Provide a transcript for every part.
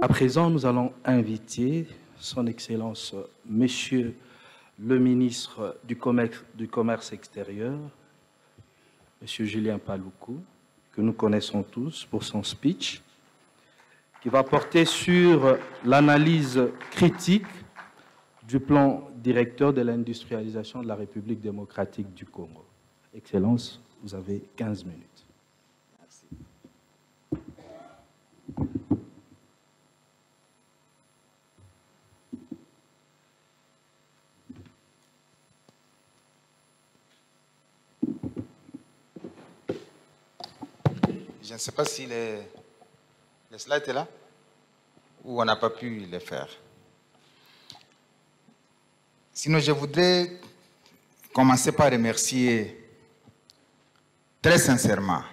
présent, nous allons inviter son Excellence, Monsieur le ministre du Commerce extérieur, Monsieur Julien Paluku, que nous connaissons tous pour son speech, qui va porter sur l'analyse critique du plan directeur de l'industrialisation de la République démocratique du Congo. Excellence, vous avez 15 minutes. Merci. Je ne sais pas si les slides étaient là ou on n'a pas pu les faire. Sinon, je voudrais commencer par remercier très sincèrement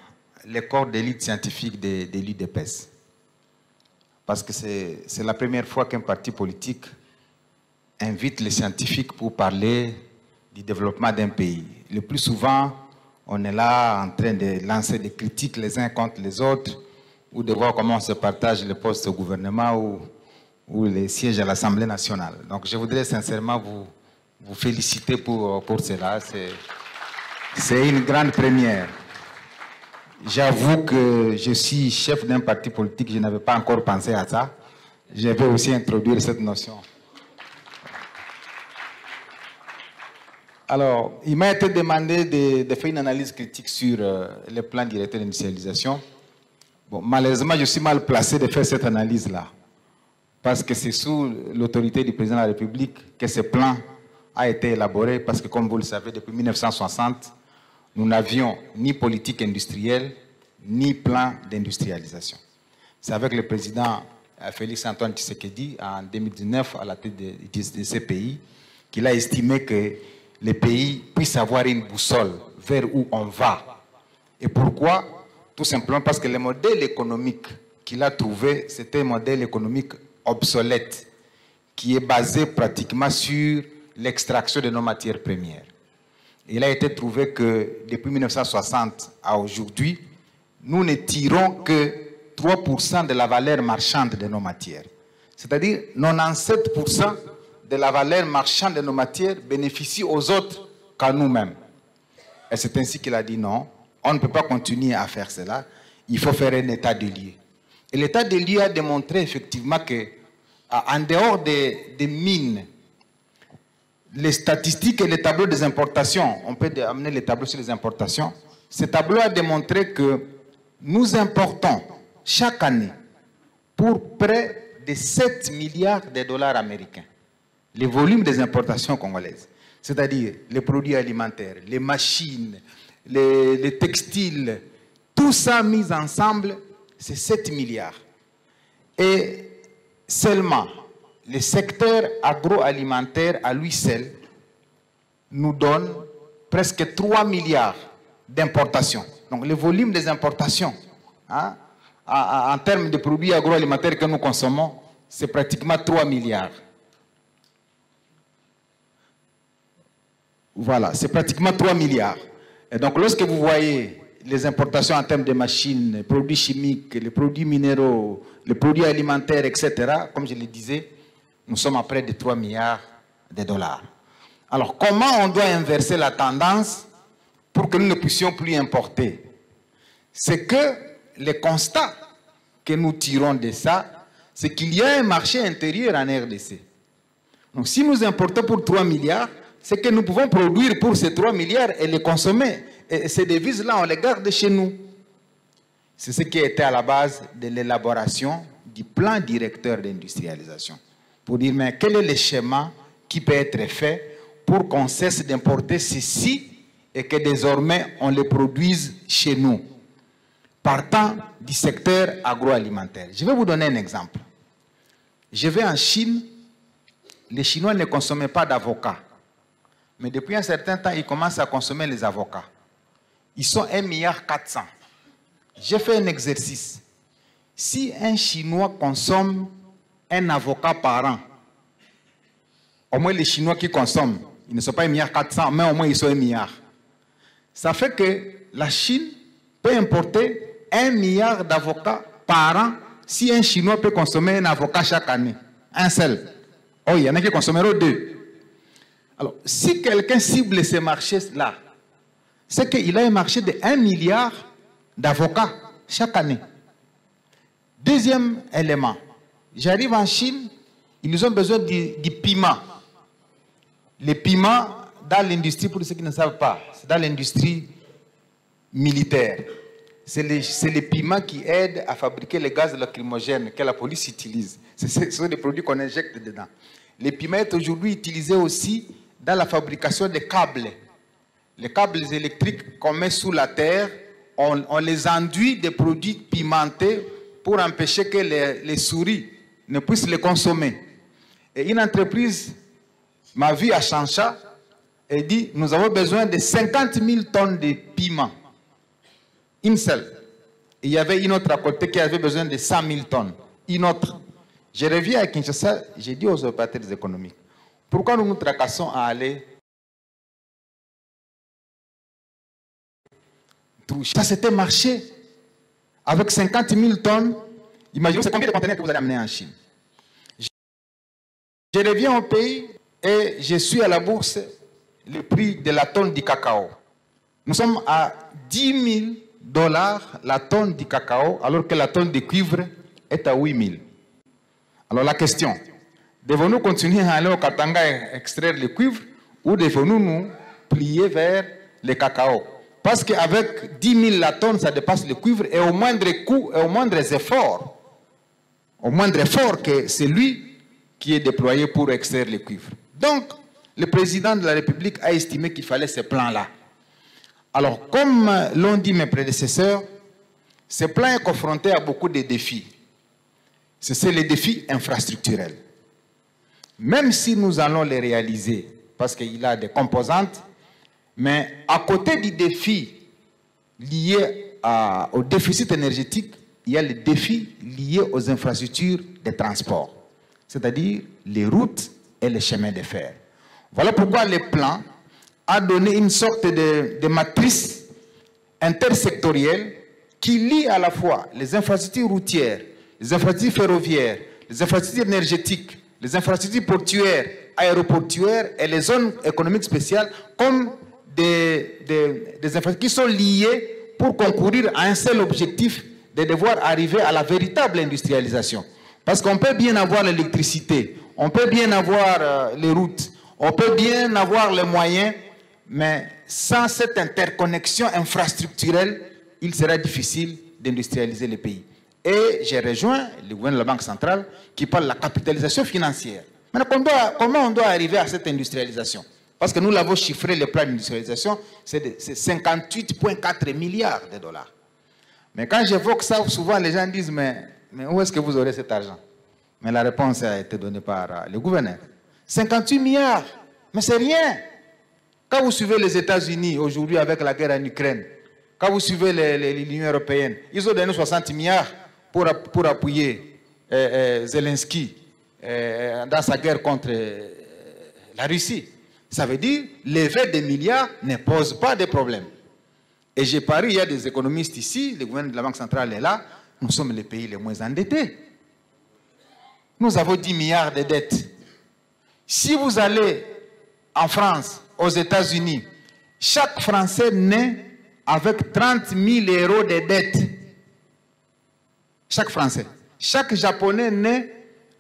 les corps d'élite scientifique de l'UDPS. Parce que c'est la première fois qu'un parti politique invite les scientifiques pour parler du développement d'un pays. Le plus souvent, on est là en train de lancer des critiques les uns contre les autres ou de voir comment on se partage les postes au gouvernement ou les sièges à l'Assemblée nationale. Donc je voudrais sincèrement vous féliciter pour cela. C'est une grande première. J'avoue que je suis chef d'un parti politique, je n'avais pas encore pensé à ça. Je vais aussi introduire cette notion. Alors, il m'a été demandé de faire une analyse critique sur les plans directeurs d'industrialisation. Bon, malheureusement, je suis mal placé de faire cette analyse-là. Parce que c'est sous l'autorité du président de la République que ce plan a été élaboré. Parce que, comme vous le savez, depuis 1960, nous n'avions ni politique industrielle, ni plan d'industrialisation. C'est avec le président Félix-Antoine Tshisekedi, en 2019, à la tête de ce pays, qu'il a estimé que les pays puissent avoir une boussole vers où on va. Et pourquoi? Tout simplement parce que le modèle économique qu'il a trouvé, c'était un modèle économique obsolète, qui est basé pratiquement sur l'extraction de nos matières premières. Il a été trouvé que depuis 1960 à aujourd'hui, nous ne tirons que 3% de la valeur marchande de nos matières. C'est-à-dire 97% de la valeur marchande de nos matières bénéficie aux autres qu'à nous-mêmes. Et c'est ainsi qu'il a dit non, on ne peut pas continuer à faire cela, il faut faire un état des lieux. Et l'état des lieux a démontré effectivement que, en dehors des mines, les statistiques et les tableaux des importations, on peut amener les tableaux sur les importations, ce tableau a démontré que nous importons chaque année pour près de 7 milliards de dollars américains. Les volumes des importations congolaises, c'est-à-dire les produits alimentaires, les machines, les textiles, tout ça mis ensemble, c'est 7 milliards. Et seulement le secteur agroalimentaire à lui seul nous donne presque 3 milliards d'importations. Donc le volume des importations, hein, en termes de produits agroalimentaires que nous consommons, c'est pratiquement 3 milliards. Voilà, c'est pratiquement 3 milliards. Et donc, lorsque vous voyez les importations en termes de machines, les produits chimiques, les produits minéraux, les produits alimentaires, etc., comme je le disais, nous sommes à près de 3 milliards de dollars. Alors, comment on doit inverser la tendance pour que nous ne puissions plus importer? C'est que le constat que nous tirons de ça, c'est qu'il y a un marché intérieur en RDC. Donc, si nous importons pour 3 milliards, c'est que nous pouvons produire pour ces 3 milliards et les consommer. Et ces devises-là, on les garde chez nous. C'est ce qui était à la base de l'élaboration du plan directeur d'industrialisation. Pour dire, mais quel est le schéma qui peut être fait pour qu'on cesse d'importer ceci et que désormais on les produise chez nous, partant du secteur agroalimentaire. Je vais vous donner un exemple. Je vais en Chine, les Chinois ne consommaient pas d'avocats. Mais depuis un certain temps, ils commencent à consommer les avocats. Ils sont 1,4 milliard. J'ai fait un exercice. Si un Chinois consomme un avocat par an, au moins les Chinois qui consomment, ils ne sont pas 1,4 milliard, mais au moins ils sont 1 milliard. Ça fait que la Chine peut importer 1 milliard d'avocats par an si un Chinois peut consommer un avocat chaque année, un seul, oh, il y en a qui consommeront 2. Alors, si quelqu'un cible ces marchés-là, c'est qu'il a un marché de 1 milliard d'avocats chaque année. Deuxième élément, j'arrive en Chine, ils ont besoin du piment. Les piments, dans l'industrie, pour ceux qui ne savent pas, c'est dans l'industrie militaire. C'est les piments qui aident à fabriquer les gaz lacrymogènes que la police utilise. Ce sont des produits qu'on injecte dedans. Les piments sont aujourd'hui utilisés aussi dans la fabrication des câbles. Les câbles électriques qu'on met sous la terre, on les enduit de produits pimentés pour empêcher que les souris ne puissent les consommer. Et une entreprise m'a vu à Changsha et dit, nous avons besoin de 50 000 tonnes de piment. Une seule. Et il y avait une autre à côté qui avait besoin de 100 000 tonnes. Une autre. Je reviens à Kinshasa, j'ai dit aux opérateurs économiques, pourquoi nous nous tracassons à aller ça c'était marché avec 50 000 tonnes. Imaginez c'est combien de conteneurs que vous allez amener en Chine. Je reviens au pays et je suis à la bourse le prix de la tonne du cacao. Nous sommes à 10 000 $ la tonne du cacao, alors que la tonne de cuivre est à 8 000. Alors la question, devons-nous continuer à aller au Katanga et extraire le cuivre ou devons-nous nous plier vers le cacao? Parce qu'avec 10 000 la tonne, ça dépasse le cuivre et au moindre coût et au moindre effort que c'est lui qui est déployé pour extraire le cuivre. Donc, le président de la République a estimé qu'il fallait ce plan-là. Alors, comme l'ont dit mes prédécesseurs, ce plan est confronté à beaucoup de défis. C'est les défis infrastructurels. Même si nous allons les réaliser, parce qu'il a des composantes, mais à côté du défi lié au déficit énergétique, il y a le défi lié aux infrastructures de transport, c'est-à-dire les routes et les chemins de fer. Voilà pourquoi le plan a donné une sorte de matrice intersectorielle qui lie à la fois les infrastructures routières, les infrastructures ferroviaires, les infrastructures énergétiques, les infrastructures portuaires, aéroportuaires et les zones économiques spéciales comme des infrastructures qui sont liées pour concourir à un seul objectif de devoir arriver à la véritable industrialisation. Parce qu'on peut bien avoir l'électricité, on peut bien avoir les routes, on peut bien avoir les moyens, mais sans cette interconnexion infrastructurelle, il sera difficile d'industrialiser le pays. Et j'ai rejoint le gouvernement de la Banque centrale qui parle de la capitalisation financière. Maintenant, comment on doit arriver à cette industrialisation? Parce que nous l'avons chiffré, le plan d'industrialisation, c'est 58,4 milliards de dollars. Mais quand j'évoque ça, souvent les gens disent, mais où est-ce que vous aurez cet argent? Mais la réponse a été donnée par le gouverneur. 58 milliards, mais c'est rien. Quand vous suivez les États-Unis aujourd'hui avec la guerre en Ukraine, quand vous suivez l'Union européenne, ils ont donné 60 milliards pour appuyer Zelensky dans sa guerre contre la Russie. Ça veut dire lever des milliards ne pose pas de problème. Et j'ai parié, il y a des économistes ici, le gouvernement de la Banque centrale est là, nous sommes les pays les moins endettés. Nous avons 10 milliards de dettes. Si vous allez en France, aux États-Unis, chaque Français naît avec 30 000 € de dettes. Chaque Français. Chaque Japonais naît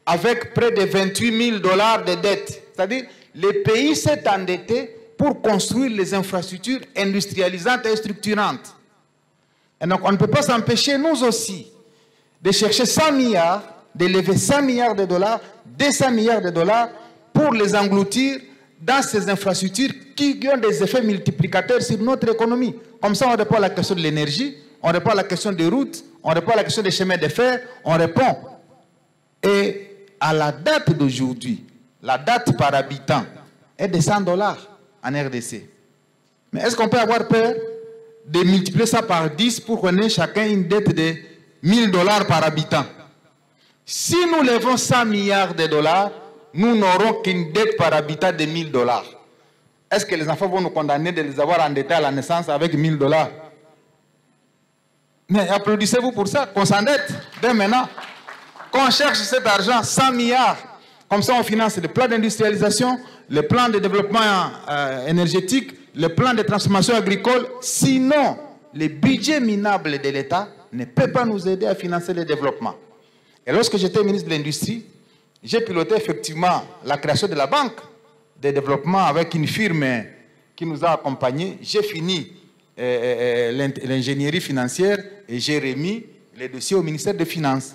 avec près de 28 000 $ de dettes. C'est-à-dire, le pays s'est endetté pour construire les infrastructures industrialisantes et structurantes. Et donc, on ne peut pas s'empêcher, nous aussi, de chercher 100 milliards, de lever 100 milliards de dollars, 200 milliards de dollars, pour les engloutir dans ces infrastructures qui ont des effets multiplicateurs sur notre économie. Comme ça, on répond à la question de l'énergie, on répond à la question des routes, on répond à la question des chemins de fer, on répond. Et à la date d'aujourd'hui, la date par habitant est de 100 $ en RDC. Mais est-ce qu'on peut avoir peur de multiplier ça par 10 pour qu'on ait chacun une dette de 1000 $ par habitant? Si nous levons 100 milliards de dollars, nous n'aurons qu'une dette par habitant de 1000 $. Est-ce que les enfants vont nous condamner de les avoir endettés à la naissance avec 1000 $? Mais applaudissez-vous pour ça, qu'on s'endette dès maintenant. qu'on cherche cet argent, 100 milliards. Comme ça, on finance le plan d'industrialisation, le plan de développement énergétique, le plan de transformation agricole. Sinon, le budget minable de l'État ne peut pas nous aider à financer le développement. Et lorsque j'étais ministre de l'Industrie, j'ai piloté effectivement la création de la banque de développement avec une firme qui nous a accompagnés. J'ai fini l'ingénierie financière et j'ai remis les dossiers au ministère des Finances.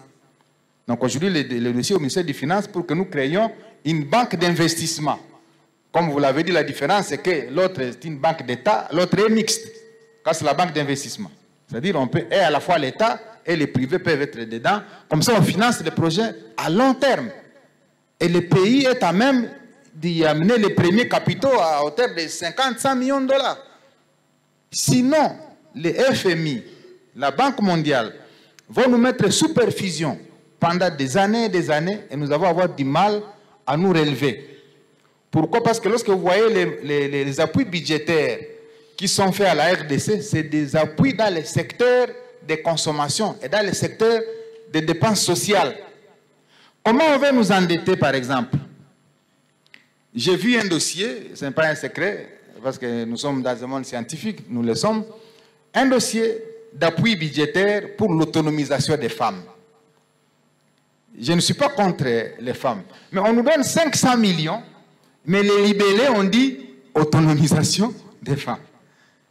Donc aujourd'hui, le dossier au ministère des Finances pour que nous créions une banque d'investissement. Comme vous l'avez dit, la différence, c'est que l'autre est une banque d'État, l'autre est mixte. Quand c'est la banque d'investissement. C'est-à-dire on peut, et à la fois l'État et les privés peuvent être dedans. Comme ça, on finance les projets à long terme. Et le pays est à même d'y amener les premiers capitaux à hauteur de 50-100 millions de dollars. Sinon, les FMI, la Banque mondiale, vont nous mettre sous perfusion pendant des années et nous allons avoir du mal à nous relever. Pourquoi? Parce que lorsque vous voyez les appuis budgétaires qui sont faits à la RDC, c'est des appuis dans le secteur des consommations et dans le secteur des dépenses sociales. Comment on va nous endetter, par exemple? J'ai vu un dossier, ce n'est pas un secret, parce que nous sommes dans un monde scientifique, nous le sommes, un dossier d'appui budgétaire pour l'autonomisation des femmes. Je ne suis pas contre les femmes, mais on nous donne 500 millions, mais les libellés ont dit autonomisation des femmes.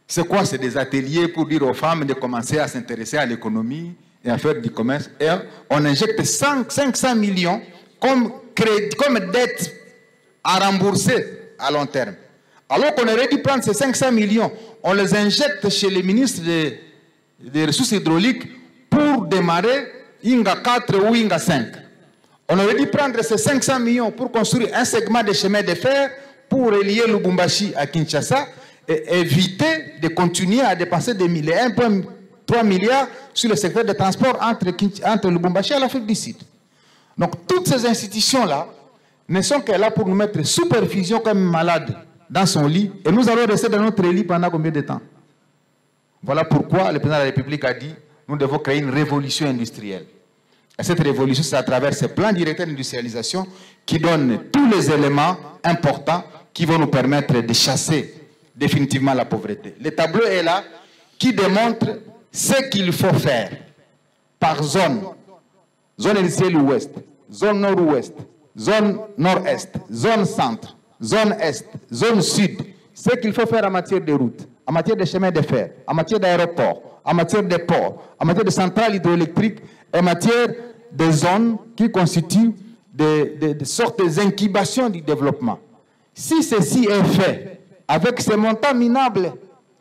C'est quoi? C'est des ateliers pour dire aux femmes de commencer à s'intéresser à l'économie et à faire du commerce. Et on injecte 500 millions comme dette à rembourser à long terme. Alors qu'on aurait dû prendre ces 500 millions, on les injecte chez les ministres des ressources hydrauliques pour démarrer Inga 4 ou Inga 5. On aurait dû prendre ces 500 millions pour construire un segment de chemin de fer pour relier Lubumbashi à Kinshasa et éviter de continuer à dépenser des 1,3 milliard sur le secteur de transport entre Lubumbashi et l'Afrique du Sud. Donc toutes ces institutions-là ne sont que là pour nous mettre sous perfusion comme malades dans son lit et nous allons rester dans notre lit pendant combien de temps? Voilà pourquoi le président de la République a dit nous devons créer une révolution industrielle. Et cette révolution, c'est à travers ce plan directeur d'industrialisation qui donne tous les éléments importants qui vont nous permettre de chasser définitivement la pauvreté. Le tableau est là qui démontre ce qu'il faut faire par zone. Zone industrielle ouest, zone nord-ouest, zone nord-est, zone centre, zone est, zone sud. Ce qu'il faut faire en matière de routes, en matière de chemins de fer, en matière d'aéroports, en matière de ports, en matière de centrales hydroélectriques, en matière de zones qui constituent des sortes d'incubations du développement. Si ceci est fait avec ces montants minables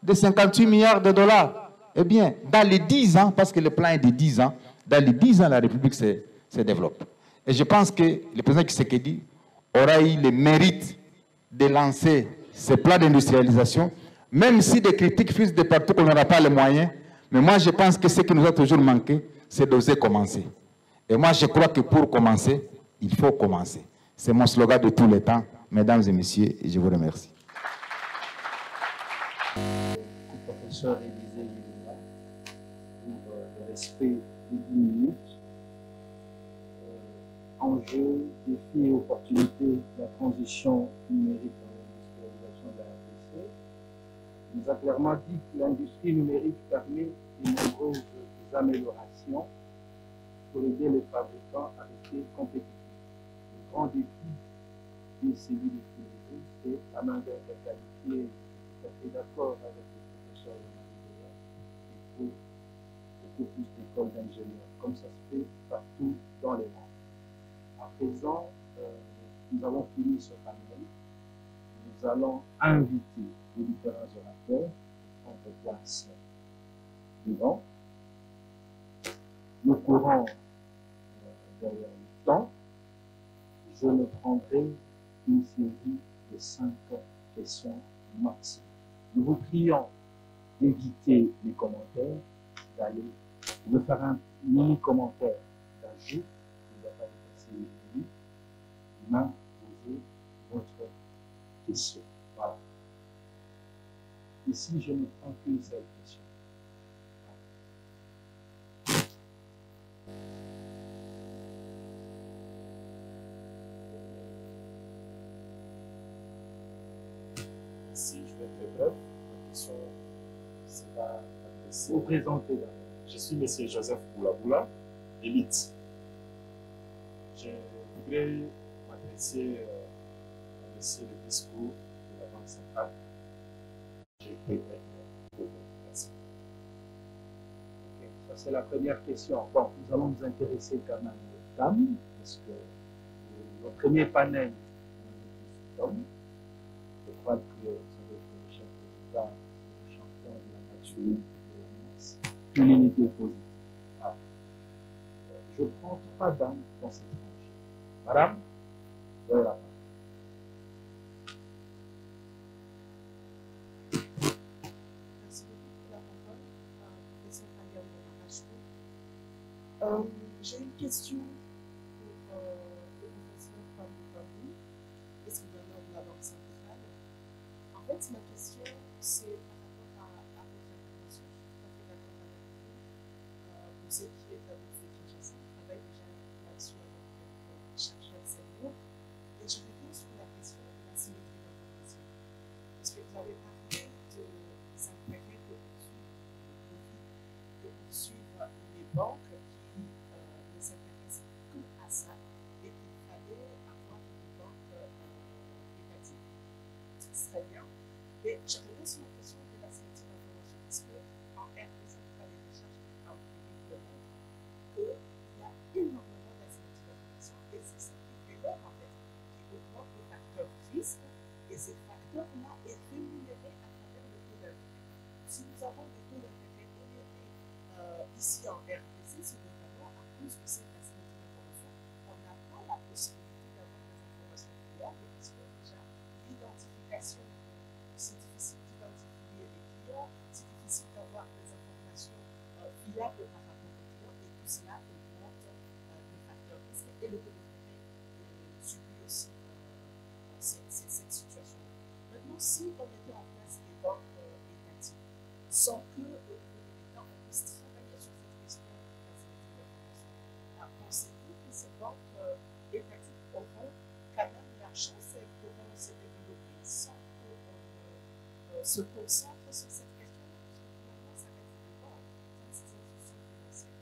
de 58 milliards de dollars, eh bien, dans les 10 ans, parce que le plan est de 10 ans, dans les 10 ans, la République se développe. Et je pense que le président Tshisekedi aura eu le mérite de lancer ce plan d'industrialisation, même si des critiques fusent de partout qu'on n'aura pas les moyens. Mais moi, je pense que ce qui nous a toujours manqué, c'est d'oser commencer. Et moi, je crois que pour commencer, il faut commencer. C'est mon slogan de tous les temps. Mesdames et messieurs, je vous remercie. Professeur Élisée Yéléna, pour le respect des 10 minutes. Enjeux, défis et opportunités de la transition numérique dans l'industrialisation de la RDC. Il nous a clairement dit que l'industrie numérique permet de nombreuses améliorations pour aider les fabricants à rester compétitifs. Le grand défi de celui de tous les jours, c'est la main-d'œuvre qualifiée. Je suis tout à fait d'accord avec le professeur Emmanuel. Il faut beaucoup plus d'écoles d'ingénieurs, comme ça se fait partout dans les mondes. À présent, nous avons fini ce panel. Nous allons inviter les différents orateurs à prendre place devant. Nous courons derrière le temps. Je ne prendrai une série de 5 questions maximum. Nous vous prions d'éviter les commentaires, de faire un mini commentaire d'ajout. Main, posez votre question. Voilà. Ici, je ne prends qu'une seule question. Merci, je vais être très bref. Ma question sera adressée. Vous présentez d'abord. Je suis M. Joseph Boulaboula, élite. Je voudrais m'adresser à M. le discours de la Banque centrale. J'ai pris merci. Ok, ça c'est la première question. Bon, nous allons nous intéresser quand même aux dames, parce que le premier panel, on a des hommes. Je crois que ça doit être le chef de l'État, le champion de la nature, de la masse, l'unité positive. Ah. Je prends trois dames dans cette rangée. Madame, vous avez la parole. Merci beaucoup pour la parole, professeur Fabien Monarachou. J'ai une question pour le professeur Fabien, ex-gouverneur de la Banque centrale. En fait, ma question, c'est par rapport à votre intervention. Je suis tout à fait d'accord avec vous. Pour ce qui est à l'Université de Kinshasa, on travaille déjà là-dessus avec notre chercheur senior. Et je reviens sur la question de la symétrie d'information. Parce que vous avez parlé des intérêts que poursuivent les banques qui ne s'intéressent que à ça et qu'il fallait avoir une banque étatique. C'est très bien. Et je reviens sur la question de la symétrie d'information parce qu'en RPC, vous avez des recherches qui ont démontré qu'il y a énormément d'asymétrie d'information et c'est ça qui fait l'homme en fait, qui augmente les facteurs risques et ces facteurs-là est rémunéré à travers le taux d'intérêt. Si nous avons des taux d'intérêt élevés ici en RPC, c'est notamment à cause de cette asymétrie d'information. On n'a pas la possibilité d'avoir des informations fiables parce que déjà l'identification, c'est difficile d'identifier les clients, c'est difficile d'avoir des informations fiables par rapport aux clients et tout cela augmente les facteurs risques et le taux d'intérêt subit aussi cette situation-là. Maintenant, si on mettait en place des banques étatiques sans que au niveau de l'État, on puisse travailler sur cette question de la symétrie d'information, pensez-vous que ces banques étatiques auront quand même la chance et pourront se développer sans qu'on se concentre sur cette question-là, parce que finalement, ça reste des banques, ça reste des institutions financières.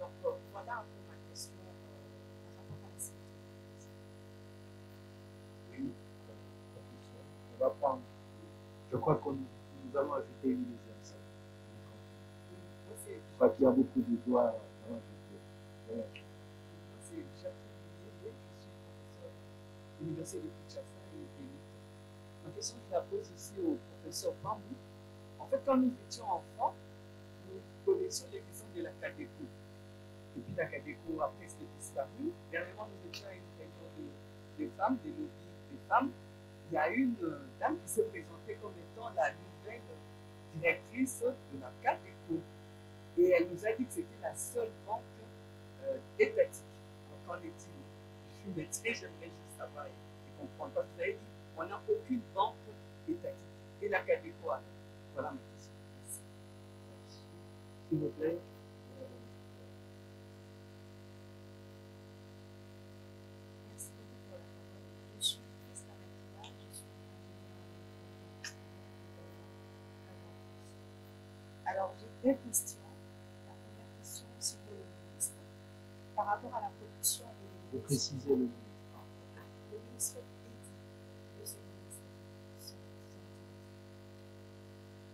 Donc, voilà un peu ma question par rapport à la symétrie d'information. Oui, on va prendre. Je crois que nous allons ajouter une deuxième salle. Je crois qu'il y a beaucoup de doigts à ajouter. Moi, c'est Jacques Rivier, je suis professeur à l'Université de Kinshasa et élite. Ma question, je la pose aussi au professeur Bambou. En fait, quand nous étions enfants, nous connaissions l'existence de la CADECO. Et puis la CADECO a presque disparu. Dernièrement, nous étions à une réunion des femmes, des lobbies des femmes. Il y a une dame qui s'est présentée comme étant la nouvelle directrice de la CADECO. Et elle nous a dit que c'était la seule banque étatique. Donc, qu'en est-il? Je suis médecin, j'aimerais juste savoir et comprendre. Parce que vous avez dit, on n'a aucune banque étatique. Et la CADECO alors? Voilà ma question. Merci. S'il vous plaît. Merci beaucoup pour la parole. Je suis Christa Makila, je suis ingénieure en alors, j'ai deux questions. La première question, c'est pour le ministre. Par rapport à la production Vous précisez le ministre. Le ministre Eddy, le ministre.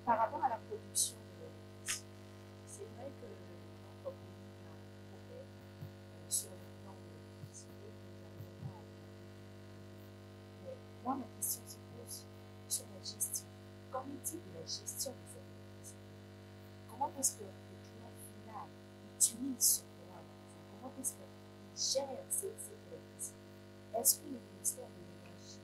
Par rapport à la production de l'électricité, c'est vrai que notre pays a un problème sur le plan de l'électricité, nous n'arrivons pas à mais moi, ma question se pose sur la gestion. Qu'en est-il de la gestion de cette électricité? Comment est-ce que le client final utilise ce courant? Comment est-ce qu'il gère cette électricité? Est-ce que le ministère de l'Énergie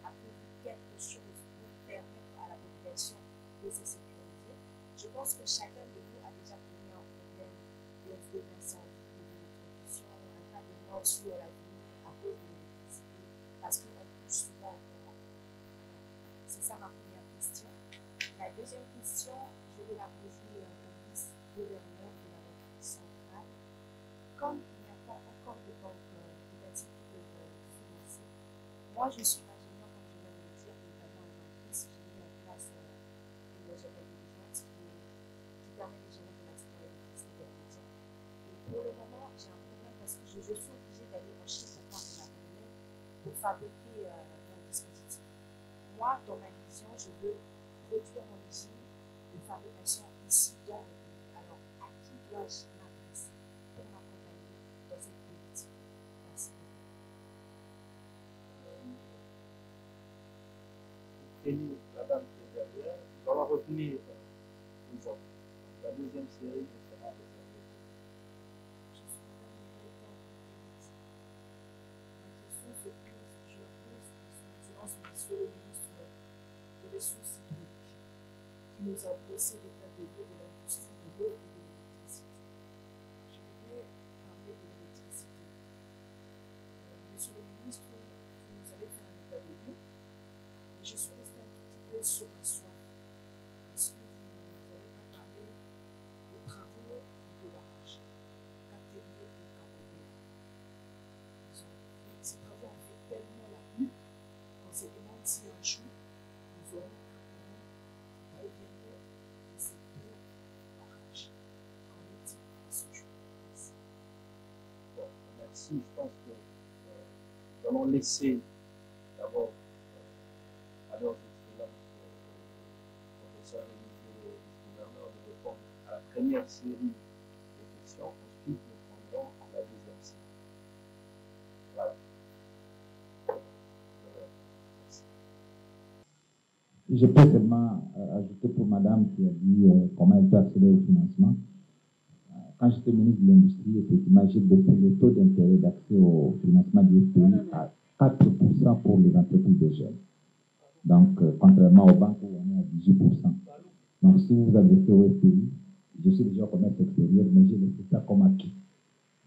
a prévu quelque chose pour permettre à la population de se sécuriser? Je pense que chacun de nous a déjà connu un problème d'incendie, de d'électrocution, un cas de mort sur la vie à cause de l'électricité, parce qu'on touche souvent au courant. C'est ça ma première question. La deuxième question, je vais la poser au vice-gouverneur de la Banque centrale. Comme il n'y a pas encore de banque étatique qui peuvent financer, moi je suis ingénieur de fabriquer mon dispositif. Moi, dans ma vision, je veux produire mon usine de fabrication ici dans le pays. Alors, à qui dois-je m'adresser pour m'accompagner dans cette politique? Merci beaucoup. Prenez la dame qui est derrière, nous allons revenir une fois. La deuxième série sera réservée. Je suis Madame Michael Elite. Ma question se pose, je la pose à son excellence monsieur le ministre des Ressources hydrauliques, qui nous a dressé l'état de lieu de l'industrie de l'eau et de l'électricité. Je voudrais parler de l'électricité. Monsieur le ministre, vous nous avez fait un état de lieu, mais je suis restée un tout petit peu sur ma soif. Est-ce que vous n'avez pas parlé des travaux de barrage, Captelier et Cambodge? Ces travaux ont fait tellement la lutte qu'on se demande si un jour nous aurons un courant qui reviendrait de ces deux barrages. Qu'en est-il à ce jour? Merci. Bon, merci. Je pense que nous allons laisser d'abord à leurs excellences professeur Olivier gouverneur de répondre à la première série de questions. Ensuite, nous prendrons la deuxième série. Voilà. Merci. Je peux seulement ajouter pour madame qui a dit comment elle peut accéder au financement. Quand j'étais ministre de l'Industrie, effectivement, j'ai baissé le taux d'intérêt d'accès au financement du FPI à 4% pour les entreprises de jeunes. Donc, contrairement aux banques où on est à 18%. Donc, si vous vous adressez au FPI, je suis déjà au commerce extérieur, mais j'ai laissé ça comme acquis.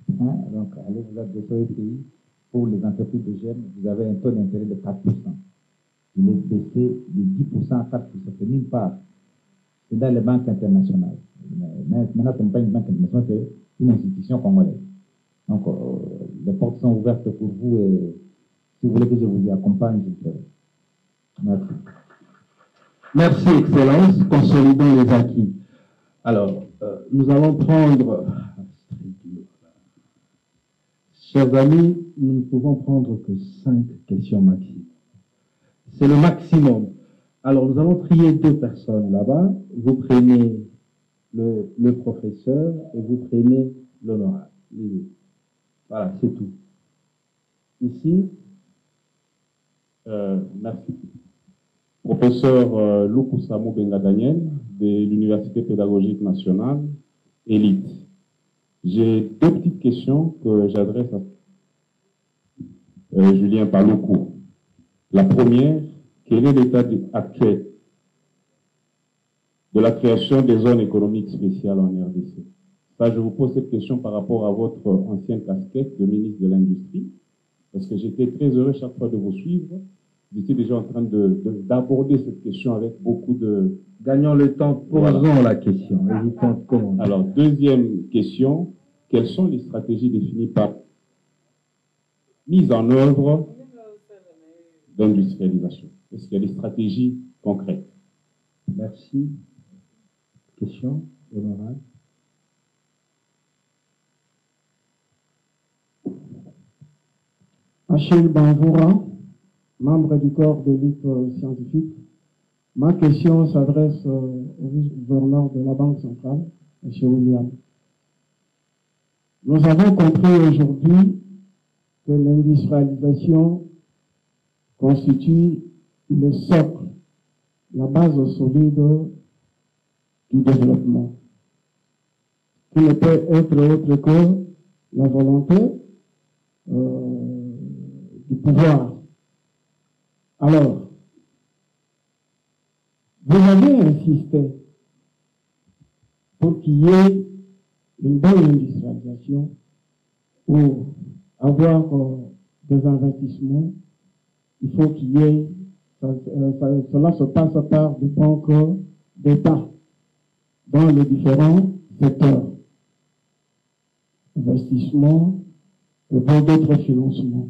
Donc, allez vous adresser au FPI. Pour les entreprises de jeunes, vous avez un taux d'intérêt de 4%. Il est baissé de 10% à 4%. C'est nulle part. C'est dans les banques internationales. Maintenant, ce n'est pas une banque internationale, c'est une institution congolaise. Donc, les portes sont ouvertes pour vous et si vous voulez que je vous y accompagne, je le ferai. Merci. Merci, Excellence. Consolidons les acquis. Alors, nous allons prendre... Chers amis, nous ne pouvons prendre que 5 questions maximum. C'est le maximum. Alors, nous allons trier 2 personnes là-bas. Vous prenez le professeur et vous prenez l'honorable. Voilà, c'est tout. Ici, merci. Professeur Lukusamo Benga Daniel de l'Université pédagogique nationale, Élite. J'ai 2 petites questions que j'adresse à Julien Paloukou. La première, quel est l'état actuel de la création des zones économiques spéciales en RDC? Ça, je vous pose cette question par rapport à votre ancienne casquette de ministre de l'Industrie, parce que j'étais très heureux chaque fois de vous suivre. Vous étiez déjà en train d'aborder cette question avec beaucoup de... Gagnons le temps, posons la question. Évitons de commenter. Alors, deuxième question, quelles sont les stratégies définies par mise en œuvre d'industrialisation? Est-ce qu'il y a des stratégies concrètes? Merci. Question, honorable. Achille Banvoura, membre du corps d'élite scientifique. Ma question s'adresse au vice-gouverneur de la Banque centrale, M. William. Nous avons compris aujourd'hui que l'industrialisation constitue le socle, la base solide du développement, qui ne peut être autre que la volonté du pouvoir. Alors, vous avez insisté pour qu'il y ait une bonne industrialisation, pour avoir des investissements, il faut qu'il y ait, cela se passe par des banques d'État dans les différents secteurs, investissement et d'autres financements.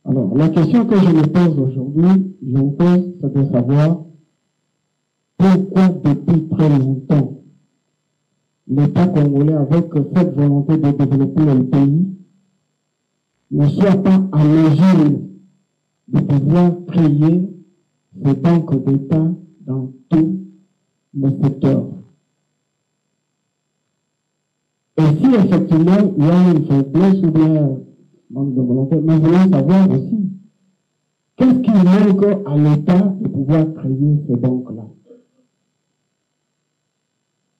Alors, la question que je me pose aujourd'hui, je vous pose, c'est de savoir pourquoi depuis très longtemps l'État congolais, avec cette volonté de développer le pays, ne soit pas à mesure de pouvoir créer ces banques d'État dans tous les secteurs. Et si effectivement il y a une faiblesse ou bien manque de volonté, mais vous voulez savoir aussi qu'est-ce qui manque à l'État de pouvoir créer ces banques-là.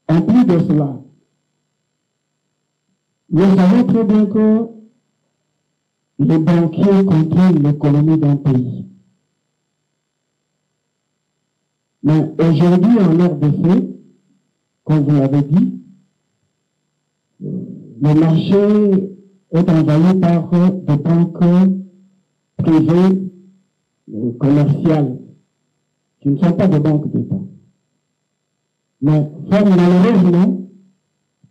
En plus de cela, nous savons très bien que les banquiers contrôlent l'économie d'un pays. Mais aujourd'hui, en heure de fait, comme vous l'avez dit, le marché est envahi par des banques privées commerciales qui ne sont pas des banques d'État. Mais malheureusement,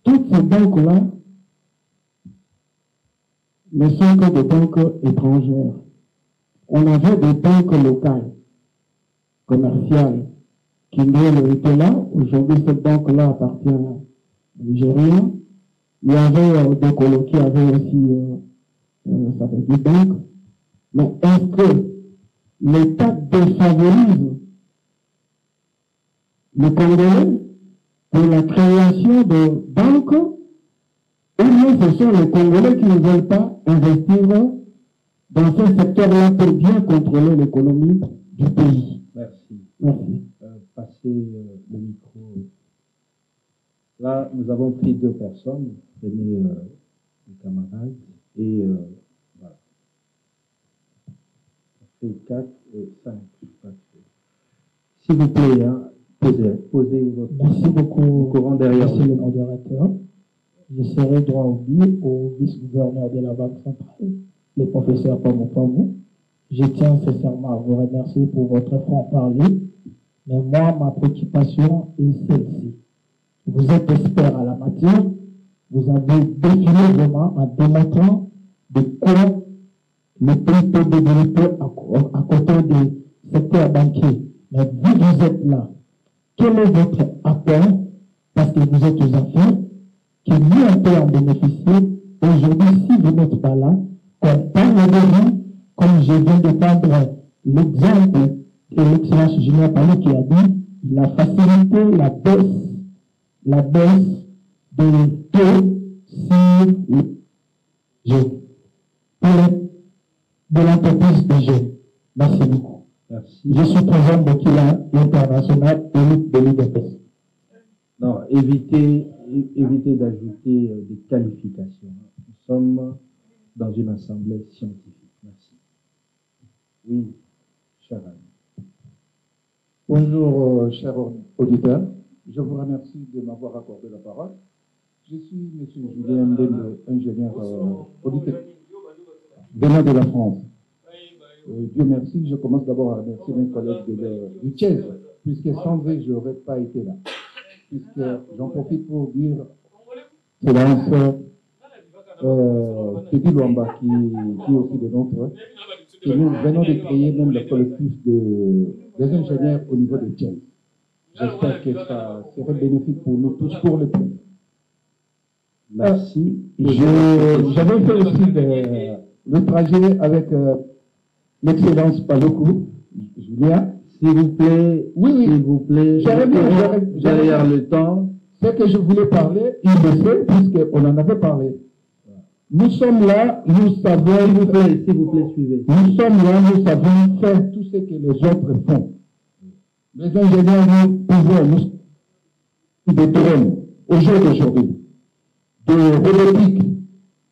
toutes ces banques-là ne sont que des banques étrangères. On avait des banques locales, commerciales, qui doivent être là. Aujourd'hui, cette banque-là appartient au Nigeria. Il y avait des colos qui avaient aussi ça fait des banques. Mais est-ce que l'État défavorise le Congolais pour la création de banques? Ou bien ce sont les Congolais qui ne veulent pas investir dans ce secteur-là pour bien contrôler l'économie du pays? Merci. Merci. Passez le micro. Là, nous avons pris 2 personnes, prenez les camarades, et voilà. Ça fait 4 et 5. S'il vous plaît, hein, posez votre. Merci beaucoup, courant derrière. monsieur le modérateur. Je serai droit au vice-gouverneur de la Banque centrale, le professeur Pamou. Je tiens sincèrement à vous remercier pour votre franc-parler, mais moi, ma préoccupation est celle-ci. Vous êtes expert à la matière, vous avez défini vraiment en démontrant de quoi le pays peut développer à côté des secteurs banquiers. Mais vu que vous êtes là, quel est votre apport, parce que vous êtes aux affaires, que nous, on peut en bénéficier. Aujourd'hui, si vous n'êtes pas là, qu'on parle de vous, comme je viens de prendre l'exemple de l'excellence Julien Palou qui a dit, il a facilité la baisse des taux sur de l'entreprise de G. Merci beaucoup. Merci. Je suis président de Kila International et de l'UDPS. Non, évitez d'ajouter des qualifications. Nous sommes dans une assemblée scientifique. Merci. Oui, cher ami. Bonjour, chers auditeurs. Je vous remercie de m'avoir accordé la parole. Je suis M. Julien Mbembe, ingénieur polytechnique, venant de la France. Dieu merci, je commence d'abord à remercier mes collègues du Tchèque, puisque sans eux, je n'aurais pas été là. Puisque j'en profite pour dire, c'est Excellence Petit Luamba, qui est aussi de notre, que nous venons de créer même le collectif des ingénieurs au niveau de Tchèque. J'espère que ça serait bénéfique pour nous tous, pour le pays. Merci. J'avais fait aussi le trajet avec l'excellence Palokou, Julien. S'il vous plaît, oui. S'il vous plaît, derrière le temps. Ce que je voulais parler, il le sait, puisqu'on en avait parlé. Nous sommes là, nous savons... S'il vous plaît, suivez. Nous sommes là, nous savons faire tout ce que les autres font. Les ingénieurs, nous pouvons nous des drones au jour d'aujourd'hui, de robotique.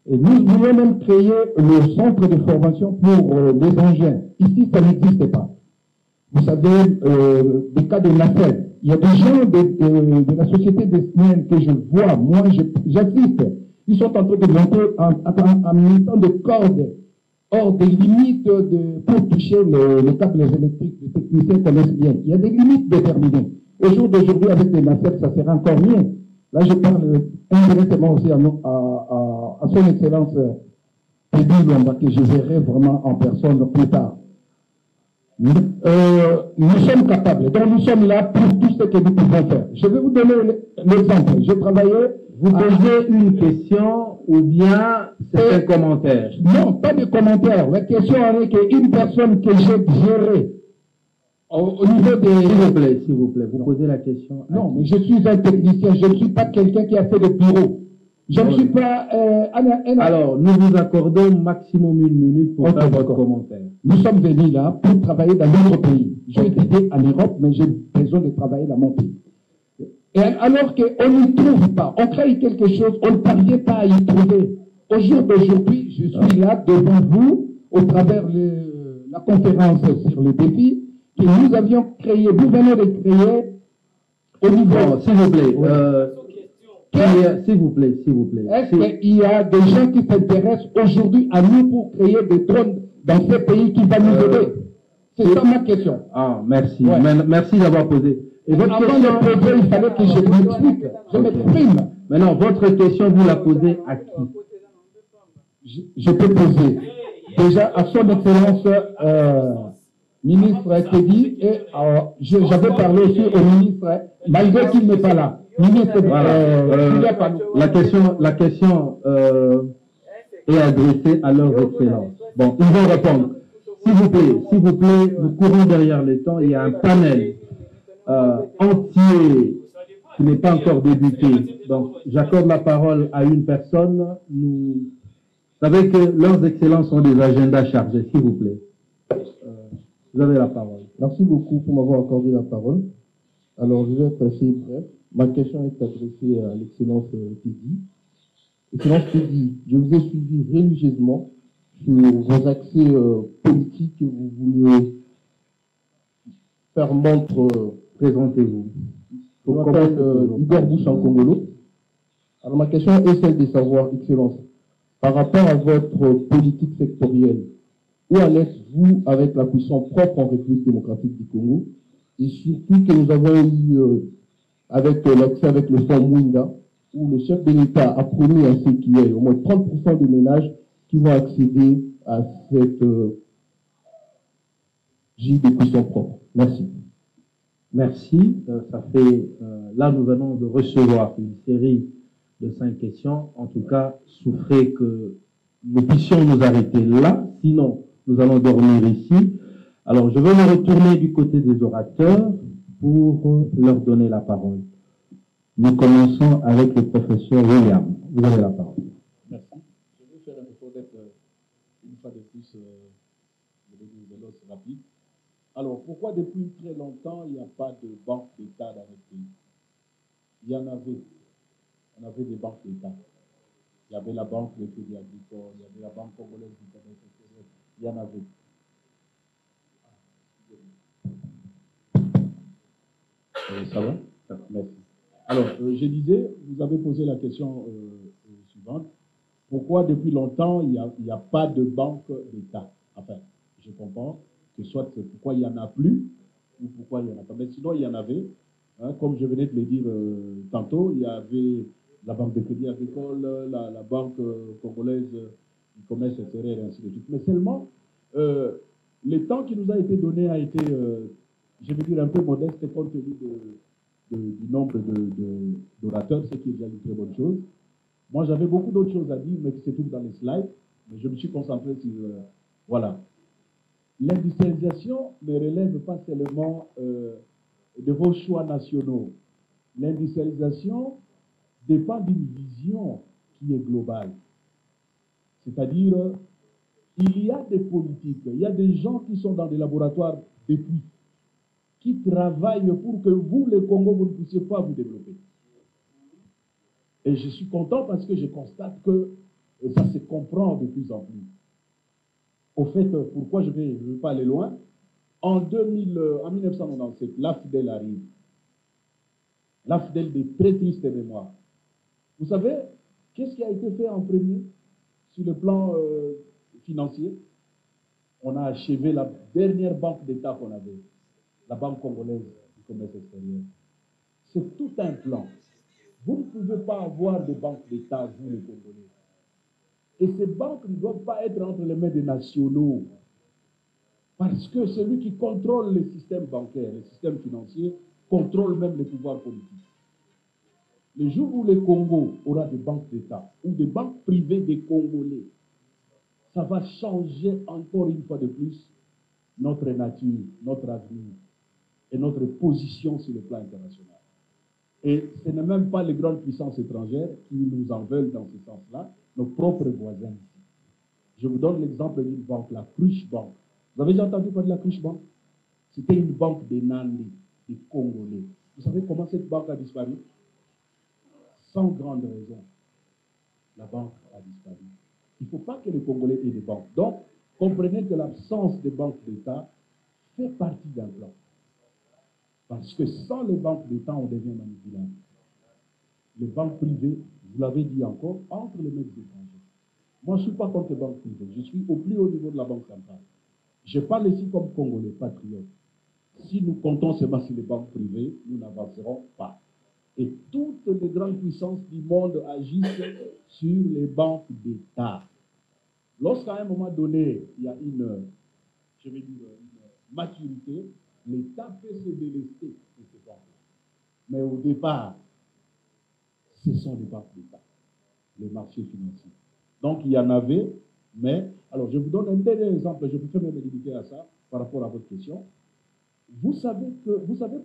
Et nous voulons même créer le centre de formation pour les engins. Ici, ça n'existe pas. Vous savez, des cas de nacelle. Il y a des gens de la société des SNEL que je vois, moi j'assiste. Ils sont en train de monter en mettant des cordes hors des limites pour toucher les câbles électriques. Les techniciens connaissent bien. Il y a des limites déterminées. Au jour d'aujourd'hui, avec les nacelles, ça sera encore mieux. Là, je parle indirectement aussi à son excellence Pédou Luamba, que je verrai vraiment en personne plus tard. Nous sommes capables, donc nous sommes là pour tout ce que nous pouvons faire. Je vais vous donner l'exemple. Je travaillais. Vous posez une question ou bien c'est un commentaire? Non, pas de commentaire. La question est qu'une personne que j'ai gérée au niveau des... S'il vous plaît, vous posez la question. Non, mais je suis un technicien, je ne suis pas quelqu'un qui a fait de bureau. Je ne suis pas... Alors, nous vous accordons maximum 1 minute pour faire votre commentaire. Nous sommes venus là pour travailler dans notre pays. J'ai été en Europe, mais j'ai besoin de travailler dans mon pays. Et alors qu'on n'y trouve pas, on crée quelque chose, on ne parvient pas à y trouver. Au jour d'aujourd'hui, je suis là devant vous, au travers de la conférence sur le défi, que nous avions créé, nous venons de créer au niveau... S'il vous plaît, s'il vous plaît. Est-ce qu'il y a des gens qui s'intéressent aujourd'hui à nous pour créer des drones dans ces pays qui vont nous aider? C'est ça ma question. Ah, merci. Ouais. Merci d'avoir posé. Et votre question, de poser, il fallait que je m'explique. Je m'exprime. Maintenant, votre question, vous la posez à qui? Je peux poser. Déjà, à son excellence, ministre Teddy, et j'avais parlé aussi au ministre, malgré qu'il n'est pas là. Ministre, la question est adressée à leurs excellences. Bon, ils vont répondre. S'il vous plaît, nous courons derrière les temps. Il y a un panel entier qui n'est pas encore débuté. Donc, j'accorde la parole à une personne. Vous savez que leurs excellences ont des agendas chargés. S'il vous plaît. Vous avez la parole. Merci beaucoup pour m'avoir accordé la parole. Alors, je vais être assez bref. Ma question est adressée à l'excellence Teddy. Excellence Teddy, je vous ai suivi religieusement sur vos accès politiques que vous voulez faire montre. Présentez-vous. Je m'appelle Igor Bouchankongolo. Alors, ma question est celle de savoir, excellence, par rapport à votre politique sectorielle, où en êtes-vous avec la puissance propre en République démocratique du Congo, et surtout que nous avons eu avec l'accès avec le fonds Mwinda, où le chef de l'État a promis à ce qu'il y ait au moins 30% des ménages qui vont accéder à cette J de puissance propre. Merci. Merci. Ça fait, là, nous venons de recevoir une série de 5 questions. En tout cas, souffrez que nous puissions nous arrêter là. Sinon, nous allons dormir ici. Alors, je vais me retourner du côté des orateurs pour leur donner la parole. Nous commençons avec le professeur William. Vous avez la parole. Merci. Je vais faire un effort d'être une fois de plus véloce, rapide. Alors, pourquoi depuis très longtemps, il n'y a pas de banque d'État dans notre pays? Il y en avait. On avait des banques d'État. Il y avait la Banque de Crédit Agricole, il y avait la Banque congolaise du commerce extérieur. Il y en avait. Ça va? Merci. Alors, je disais, vous avez posé la question suivante. Pourquoi depuis longtemps, il n'y a pas de banque d'État? Enfin, je comprends que soit c'est pourquoi il n'y en a plus, ou pourquoi il n'y en a pas. Mais sinon, il y en avait. Hein, comme je venais de le dire tantôt, il y avait la Banque de Crédit Agricole, la Banque congolaise du commerce extérieur, et ainsi de suite. Mais seulement, le temps qui nous a été donné a été, je veux dire, un peu modeste compte tenu du nombre d'orateurs, ce qui est déjà une très bonne chose. Moi, j'avais beaucoup d'autres choses à dire, mais qui se trouvent dans les slides. Mais je me suis concentré sur... voilà. L'industrialisation ne relève pas seulement de vos choix nationaux. L'industrialisation dépend d'une vision qui est globale. C'est-à-dire, il y a des politiques, il y a des gens qui sont dans des laboratoires depuis, qui travaillent pour que vous, les Congo, vous ne puissiez pas vous développer. Et je suis content parce que je constate que ça se comprend de plus en plus. Au fait, pourquoi je ne vais pas aller loin? En 1997, l'AFDEL arrive. L'AFDEL de très triste mémoire. Vous savez, qu'est-ce qui a été fait en premier sur le plan financier? On a achevé la dernière banque d'État qu'on avait, la Banque congolaise du commerce extérieur. C'est tout un plan. Vous ne pouvez pas avoir de banque d'État, vous les Congolais. Et ces banques ne doivent pas être entre les mains des nationaux. Parce que celui qui contrôle les systèmes bancaires, les systèmes financiers, contrôle même les pouvoirs politiques. Le jour où le Congo aura des banques d'État ou des banques privées des Congolais, ça va changer encore une fois de plus notre nature, notre avenir et notre position sur le plan international. Et ce n'est même pas les grandes puissances étrangères qui nous en veulent dans ce sens-là, nos propres voisins ici. Je vous donne l'exemple d'une banque, la Cruche Bank. Vous avez déjà entendu parler de la Cruche Bank? C'était une banque des Nandi, des Congolais. Vous savez comment cette banque a disparu? Sans grande raison. La banque a disparu. Il ne faut pas que les Congolais aient des banques. Donc, comprenez que l'absence des banques d'État fait partie d'un plan. Parce que sans les banques d'État, on devient manipulable. Les banques privées, vous l'avez dit encore, entre les mains des étrangers. Moi, je ne suis pas contre les banques privées. Je suis au plus haut niveau de la Banque centrale. Je parle ici comme Congolais, patriote. Si nous comptons seulement sur les banques privées, nous n'avancerons pas. Et toutes les grandes puissances du monde agissent sur les banques d'État. Lorsqu'à un moment donné, il y a une maturité, l'État peut se délester de ces banques-là. Mais au départ, ce sont les banques d'État, les marchés financiers. Donc, il y en avait, mais... Alors, je vous donne un dernier exemple, je peux même me limiter à ça par rapport à votre question. Vous savez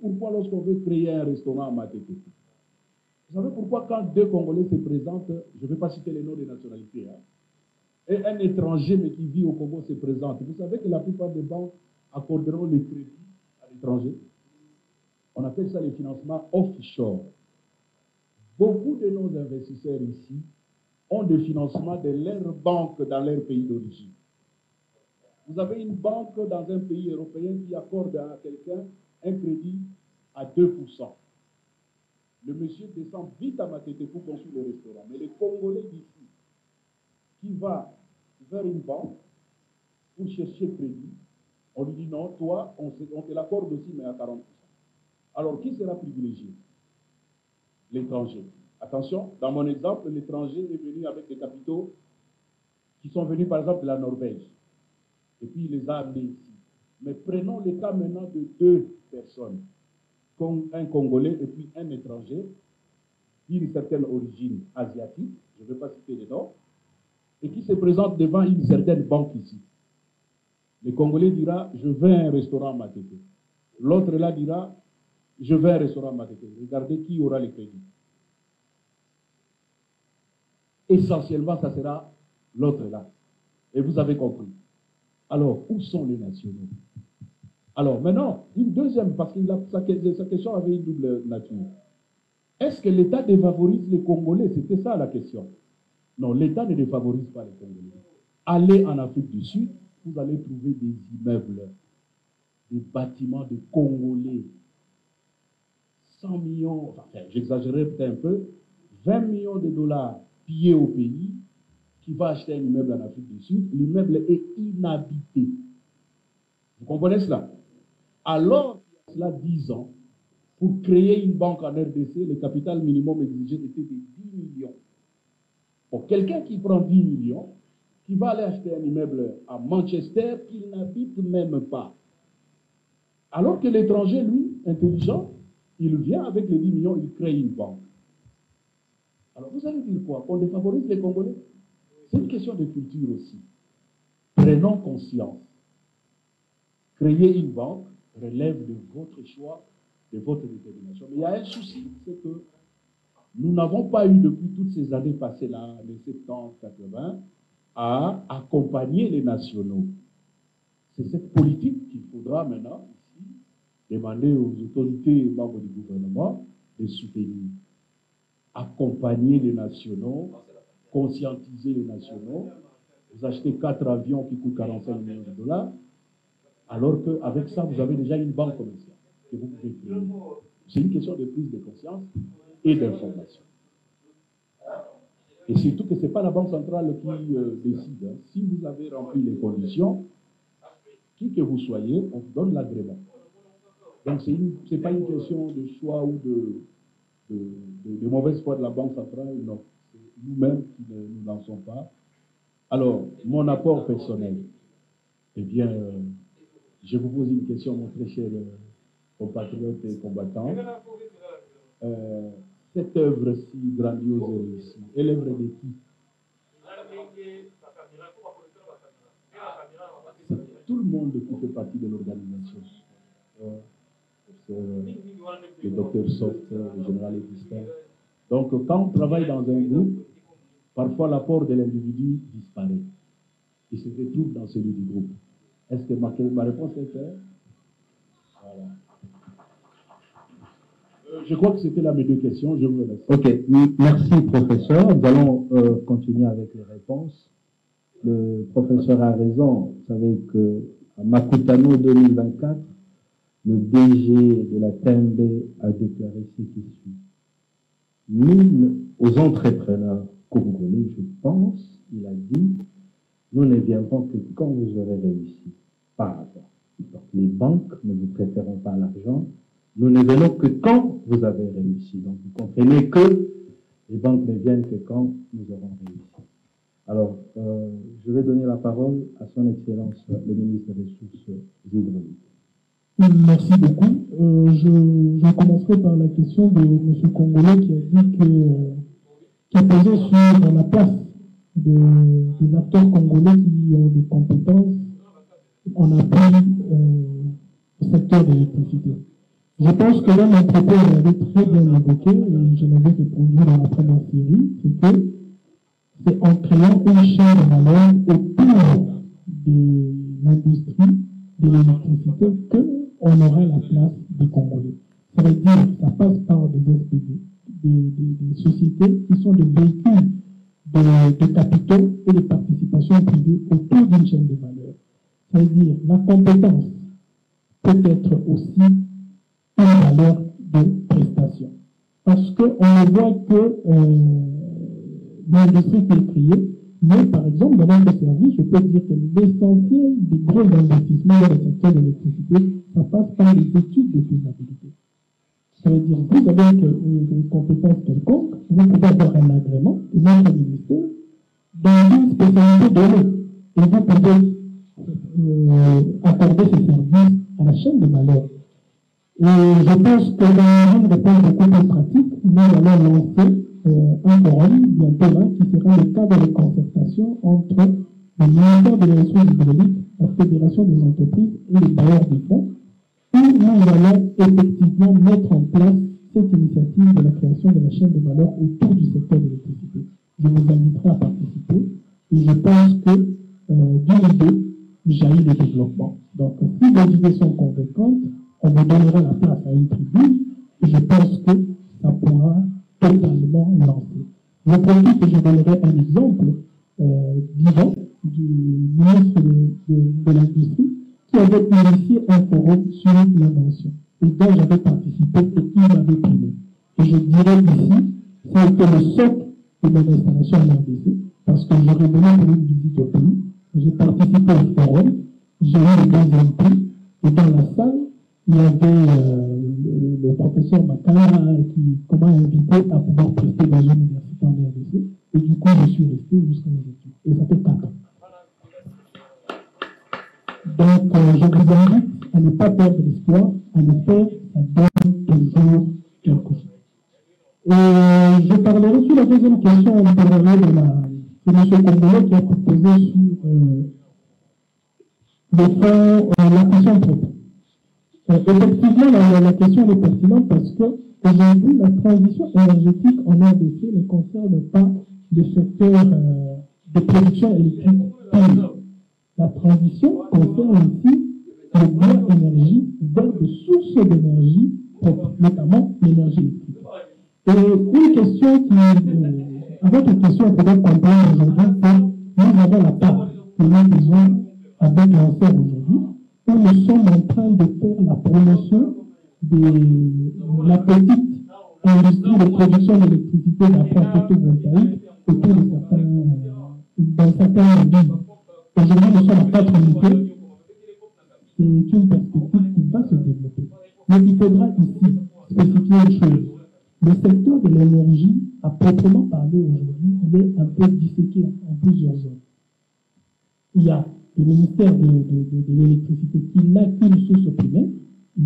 pourquoi lorsqu'on veut créer un restaurant à Matete, vous savez pourquoi quand deux Congolais se présentent, je ne vais pas citer les noms des nationalités, hein, et un étranger mais qui vit au Congo se présente, vous savez que la plupart des banques accorderont le crédit à l'étranger. On appelle ça les financements offshore. Beaucoup de nos investisseurs ici ont des financements de leur banque dans leur pays d'origine. Vous avez une banque dans un pays européen qui accorde à quelqu'un un crédit à 2%. Le monsieur descend vite à Matete pour construire le restaurant. Mais les Congolais d'ici, qui va vers une banque pour chercher crédit, on lui dit non, toi, on te l'accorde aussi, mais à 40%. Alors, qui sera privilégié? L'étranger. Attention, dans mon exemple, l'étranger est venu avec des capitaux qui sont venus, par exemple, de la Norvège. Et puis, il les a amenés ici. Mais prenons le cas maintenant de deux personnes, un Congolais et puis un étranger, d'une certaine origine asiatique, je ne vais pas citer les noms, et qui se présente devant une certaine banque ici. Le Congolais dira, je veux un restaurant Matete. L'autre là dira, je veux un restaurant Matete. Regardez qui aura les crédits. Essentiellement, ça sera l'autre là. Et vous avez compris. Alors, où sont les nationaux? Alors, maintenant, une deuxième, parce que sa question avait une double nature. Est-ce que l'État défavorise les Congolais? C'était ça la question. Non, l'État ne défavorise pas les Congolais. Allez en Afrique du Sud, vous allez trouver des immeubles, des bâtiments de Congolais. 100 millions, enfin, j'exagérerai peut-être un peu, 20 millions de dollars pillés au pays, qui va acheter un immeuble en Afrique du Sud, l'immeuble est inhabité. Vous comprenez cela? Alors, il y a cela 10 ans, pour créer une banque en RDC, le capital minimum exigé était de 10 millions. Pour quelqu'un qui prend 10 millions, qui va aller acheter un immeuble à Manchester qu'il n'habite même pas. Alors que l'étranger, lui, intelligent, il vient avec les 10 millions, il crée une banque. Alors vous allez dire quoi? Qu'on défavorise les Congolais? C'est une question de culture aussi. Prenons conscience. Créer une banque relève de votre choix, de votre détermination. Mais il y a un souci, c'est que nous n'avons pas eu depuis toutes ces années passées-là, les 70, 80, à accompagner les nationaux. C'est cette politique qu'il faudra maintenant ici demander aux autorités et membres du gouvernement de soutenir. Accompagner les nationaux, conscientiser les nationaux. Vous achetez 4 avions qui coûtent 45 millions de dollars, alors qu'avec ça, vous avez déjà une banque commerciale que vous pouvez créer. C'est une question de prise de conscience et d'information. Et surtout que ce n'est pas la Banque centrale qui décide. Hein. Si vous avez rempli les conditions, qui que vous soyez, on vous donne l'agrément. Donc, ce n'est pas une question de choix ou de mauvaise foi de la Banque centrale, non. C'est nous-mêmes qui ne nous lançons pas. Alors, mon apport personnel, eh bien, Je vous pose une question, mon très cher compatriote et combattant. Cette œuvre si grandiose et réussie, est l'œuvre de qui? C'est tout le monde qui fait partie de l'organisation. Le docteur Soft, le général Augustin. Donc, quand on travaille dans un groupe, parfois l'apport de l'individu disparaît. Il se retrouve dans celui du groupe. Est-ce que ma réponse est claire? Voilà. Je crois que c'était là mes deux questions. Je vous remercie. Ok, merci professeur. Nous allons continuer avec les réponses. Le professeur a raison. Vous savez qu'à Makutano 2024, le DG de la TMB a déclaré ce qui suit. Nous, aux entrepreneurs congolais, je pense, il a dit, nous ne viendrons que quand vous aurez réussi. Par rapport. Donc, les banques ne vous préféreront pas l'argent. Nous ne venons que quand vous avez réussi. Donc, vous comprenez que les banques ne viennent que quand nous aurons réussi. Alors, je vais donner la parole à son Excellence, le ministre des Ressources hydrauliques. Merci beaucoup. Je commencerai par la question de M. Congolais qui a dit qui a posé sur la place des acteurs congolais qui ont des compétences en appui au secteur de l'électricité. Je pense que là, mon propos l'avait très bien évoqué, et je l'avais répondu dans la première série, c'est que c'est en créant une chaîne de valeur autour de l'industrie de l'électricité qu'on aura la place des Congolais. Ça veut dire que ça passe par des SPV, des sociétés qui sont des véhicules de capitaux et de participations privées autour d'une chaîne de valeur. Ça veut dire la compétence peut être aussi une valeur de prestation. Parce qu'on ne voit que l'industrie qui est créée, mais par exemple, dans notre service, je peux dire que l'essentiel des gros investissements dans le secteur de l'électricité, ça passe par les études de faisabilité. Ça veut dire que vous avez une compétence quelconque, vous pouvez avoir un agrément, et notre ministère, dans une spécialité donnée, et vous pouvez accorder ces services à la chaîne de valeur. Et je pense que dans une réponse beaucoup plus pratique, nous allons lancer un forum bientôt là qui sera le cadre de concertation entre le ministère des Ressources hydrauliques, la Fédération des entreprises et les bailleurs de fonds, où nous allons effectivement mettre en place cette initiative de la création de la chaîne de valeur autour du secteur de l'électricité. Je vous inviterai à participer et je pense que d'une idée jaillit le développement. Donc, si vos idées sont convaincantes, on vous donnera la place à une tribune et je pense que ça pourra totalement lancer. Je profite et je donnerai un exemple vivant du ministre de l'Industrie qui avait initié un forum sur l'invention et dont j'avais participé et qui m'avait primé. Et je dirais ici, ça a été le socle de mon installation en RDC parce que j'aurais donné pour une visite au pays, j'ai participé au forum, j'ai eu le deuxième prix et dans la salle, il y avait le professeur Makara qui m'a invité à pouvoir prester dans une université en RDC. Et du coup, je suis resté jusqu'à aujourd'hui. Et ça fait 4 ans. Donc, je vous invite à ne pas perdre l'espoir. En effet, ça donne toujours quelque chose. Et je parlerai sur la deuxième question. On parlerait de M. Congolais qui a proposé sur le fonds, la question propre. Effectivement, la question est pertinente parce que aujourd'hui, la transition énergétique en RDC ne concerne pas le secteur de production électrique pure. La transition concerne aussi le bio-énergie vers des sources d'énergie propres, notamment l'énergie électrique. Et une question avec une question, il faudrait comprendre aujourd'hui que nous avons la part que nous faisons avec l'enfer aujourd'hui. Nous sommes en train de faire la promotion de la petite industrie de production d'électricité d'appareils photovoltaïques autour dans certains villes. Aujourd'hui, nous sommes à 4 unités. C'est une perspective qui va se développer. Mais il faudra ici spécifier une chose. Le secteur de l'énergie, à proprement parler aujourd'hui, il est un peu disséqué en plusieurs zones. Il y a le ministère de l'électricité qui n'a qu'une source primaire,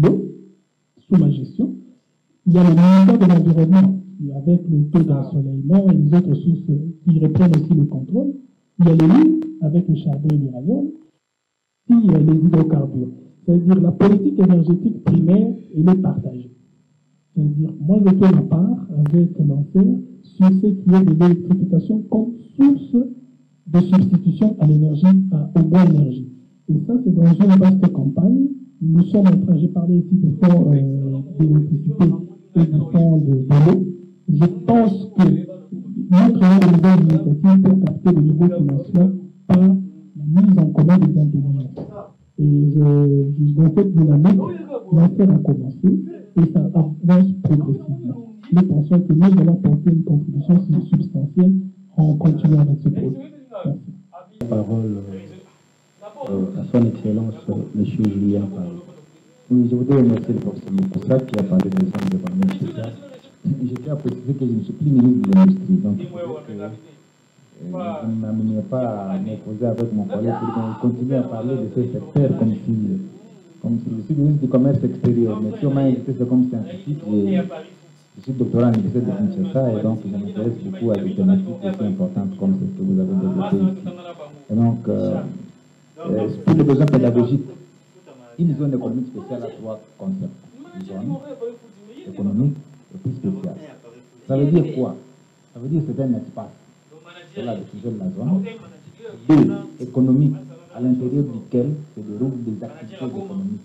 l'eau, sous ma gestion. Il y a le ministère de l'Environnement, qui avec le taux d'ensoleillement et les autres sources qui reprennent aussi le contrôle. Il y a les mines, avec le charbon et l'uranium. Il y a les hydrocarbures. C'est-à-dire la politique énergétique primaire, elle est partagée. C'est-à-dire, moi, je fais ma part avec l'enfer sur ce qui est de l'électrification comme source de substitution à l'énergie, au bois énergie. Et ça, c'est dans une vaste campagne. Nous sommes en train, j'ai parlé ici du fonds d'électricité et du fonds de l'eau. Je pense que nous créons des nouvelles initiatives pour capter le niveau financier par la mise en commun des intelligences. Et dans cette dynamique, l'affaire a commencé et ça avance progressivement. Nous pensons que nous allons apporter une contribution substantielle en continuant avec ce projet. Merci. La parole à son Excellence, M. Julien Paul. Oui, je voudrais remercier le professeur Moussa qui a parlé des zones de développement spécial. Je tiens à préciser que je ne suis plus ministre de l'Industrie, donc je ne m'amenais pas à m'opposer avec mon collègue pour continuer à parler de ce secteur comme si je suis ministre du Commerce extérieur. Mais si on m'a invité, c'est comme scientifique. Je suis doctorant à l'Université de Kinshasa et donc je m'intéresse beaucoup à des thématiques aussi importantes comme celles que vous avez développées ici. Et donc, pour les besoins pédagogiques, une zone économique spéciale a trois concepts. Une zone économique et plus spéciale. Ça veut dire quoi? Ça veut dire que c'est un espace. C'est la définition de la zone. Deux, économique, à l'intérieur duquel se déroulent des activités économiques.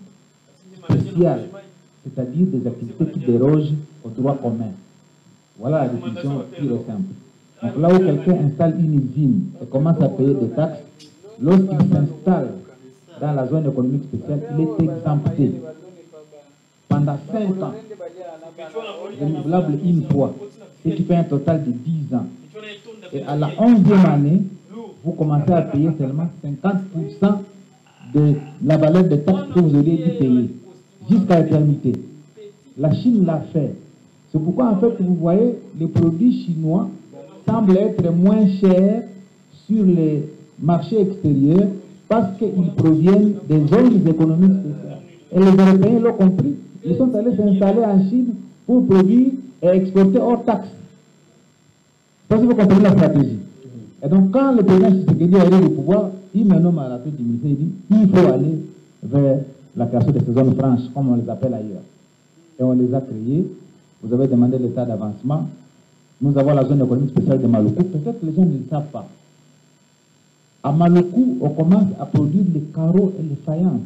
Spéciales, c'est-à-dire des activités qui dérogent au droit commun. Voilà la définition pure et simple. Donc là où quelqu'un installe une usine et commence à payer des taxes, lorsqu'il s'installe dans la zone économique spéciale, il est exempté pendant 5 ans, renouvelable une fois, ce qui fait un total de 10 ans. Et à la 11e année, vous commencez à payer seulement 50% de la valeur des taxes que vous auriez dû payer, jusqu'à l'éternité. La Chine l'a fait. C'est pourquoi, en fait, vous voyez, les produits chinois semblent être moins chers sur les marchés extérieurs parce qu'ils proviennent des zones économiques spéciales. Et les Européens l'ont compris. Ils sont allés s'installer en Chine pour produire et exporter hors taxes. Parce que vous comprenez la stratégie. Et donc, quand le président Tshisekedi arrive au pouvoir, il me nomme à la tête du ministère, il dit il faut aller vers la création de ces zones franches, comme on les appelle ailleurs. Et on les a créées. Vous avez demandé l'état d'avancement. Nous avons la zone économique spéciale de Maluku. Peut-être que les gens ne le savent pas. À Maluku, on commence à produire les carreaux et les faïences.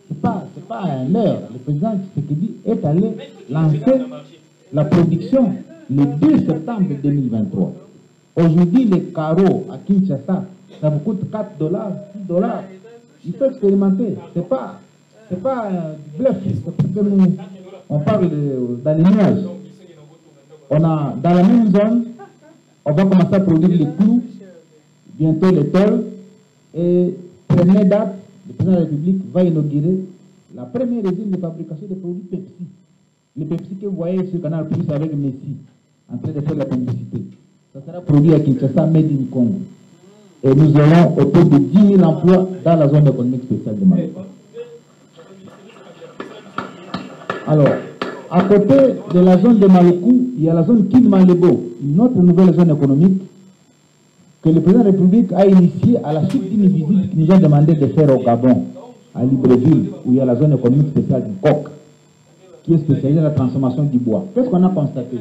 Ce n'est pas un leurre. Le président Tshisekedi est allé lancer la production le 2 septembre 2023. Aujourd'hui, les carreaux à Kinshasa, ça vous coûte $4, $6. Il faut expérimenter. Ce n'est pas un bluff. On parle dans les nuages. On a, dans la même zone, on va commencer à produire les clous, bientôt les tôles, et première date, le président de la République va inaugurer la première usine de fabrication de produits Pepsi. Les Pepsi que vous voyez sur Canal Plus avec Messi, en train de faire la publicité. Ça sera produit à Kinshasa, made in Congo. Et nous aurons autour de 10 000 emplois dans la zone économique spéciale de Mali. Alors, à côté de la zone de Maluku, il y a la zone Kinmalebo, une autre nouvelle zone économique que le président de la République a initiée à la suite d'une visite qu'il nous a demandé de faire au Gabon, à Libreville, où il y a la zone économique spéciale du coq, qui est spécialisée dans la transformation du bois. Qu'est-ce qu'on a constaté?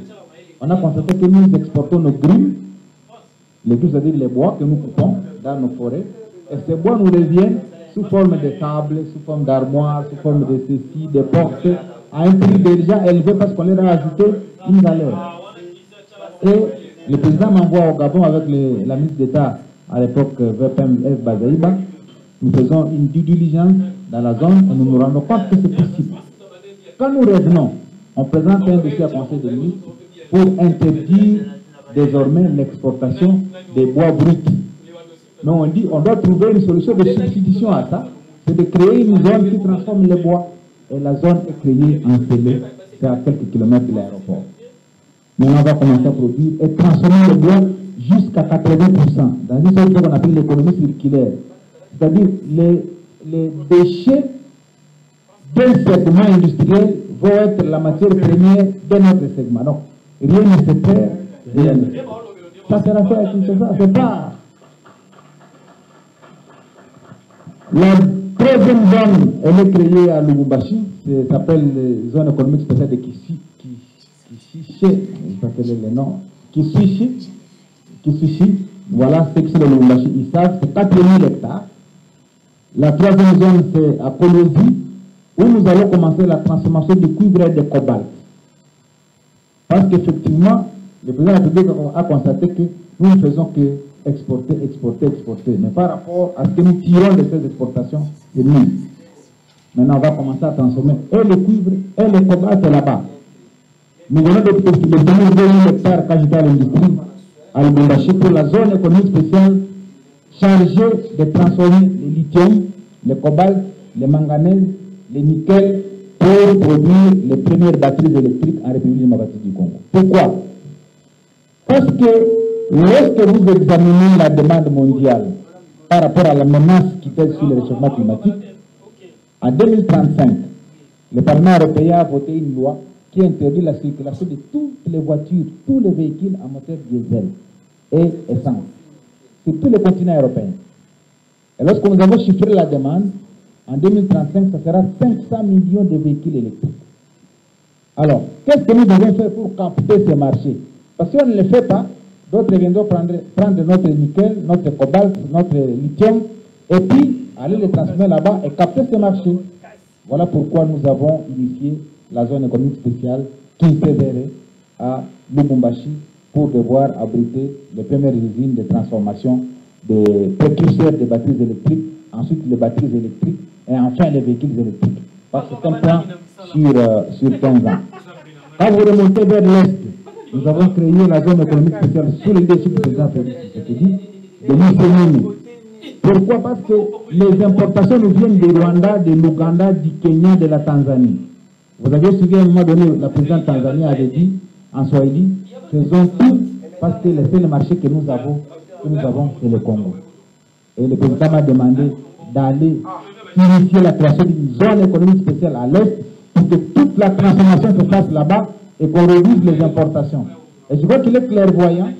On a constaté que nous exportons nos grumes, les grumes, c'est-à-dire les bois que nous coupons dans nos forêts, et ces bois nous reviennent sous forme de tables, sous forme d'armoires, sous forme de ceci, de portes, à un prix déjà élevé parce qu'on leur a ajouté une valeur. Et le président m'envoie au Gabon avec la ministre d'État à l'époque, VPM F. Bazaïba. Nous faisons une due diligence dans la zone et nous nous rendons compte que c'est possible. Quand nous revenons, on présente un dossier à Conseil des ministres pour interdire désormais l'exportation des bois bruts. Mais on dit on doit trouver une solution de substitution à ça, c'est de créer une zone qui transforme les bois. Et la zone est créée en Célé, c'est à quelques kilomètres de l'aéroport. Maintenant, on va commencer à produire et transformer le bois jusqu'à 80%. Dans une sorte qu'on appelle l'économie circulaire. c'est-à-dire les déchets d'un segment industriel vont être la matière première de notre segment. Donc, rien ne se perd, rien ne se perd. Ça sera fait avec tout ça, c'est pas. La troisième zone, elle est créée à Lubumbashi, ça s'appelle zone économique spéciale de Kisiché, je ne sais pas quel est le nom, Kisiché, voilà, c'est que c'est le Lubumbashi, ils savent, c'est 4000 hectares. La troisième zone, c'est à Kolosi, où nous allons commencer la transformation du cuivre et de cobalt. Parce qu'effectivement, le président de la République a constaté que nous ne faisons que exporter. Mais par rapport à ce que nous tirons de ces exportations, c'est nul. Maintenant, on va commencer à transformer et le cuivre et le cobalt là-bas. Nous venons de 2000 hectares quand j'étais à l'industrie, à Lubumbashi, pour la zone économique spéciale chargée de transformer le lithium, le cobalt, le manganèse, le nickel, pour produire les premières batteries électriques en République démocratique du Congo. Pourquoi? Parce que lorsque vous examinez la demande mondiale par rapport à la menace qui pèse sur le réchauffement climatique, en 2035, le Parlement européen a voté une loi qui interdit la circulation de toutes les voitures, tous les véhicules à moteur diesel et essence sur tous les continents européens. Et lorsque nous avons chiffré la demande, en 2035, ça sera 500 millions de véhicules électriques. Alors, qu'est-ce que nous devons faire pour capter ce marché? Parce que si on ne le fait pas, d'autres viendront prendre notre nickel, notre cobalt, notre lithium, et puis aller les transformer là-bas et capter ce marché. Voilà pourquoi nous avons initié la zone économique spéciale qui s'éverrait à Lubumbashi pour devoir abriter les premières usines de transformation des précurseurs des batteries électriques, ensuite les batteries électriques, et enfin les véhicules électriques. Parce que c'est un plan sur 15 ans. Quand vous remontez vers l'Est, nous avons créé la zone économique spéciale sous le leadership du président Félix Tshisekedi de Mussolini. Pourquoi? Parce que les importations nous viennent du Rwanda, de l'Ouganda, du Kenya, de la Tanzanie. Vous avez suivi à un moment donné, la présidente tanzanienne avait dit en Swahili, faisons tout parce que le seul marché que nous avons, c'est le Congo. Et le président m'a demandé d'aller initier la création d'une zone économique spéciale à l'Est pour que toute la transformation se fasse là-bas et qu'on réduise les importations. Et je vois qu'il est clairvoyant.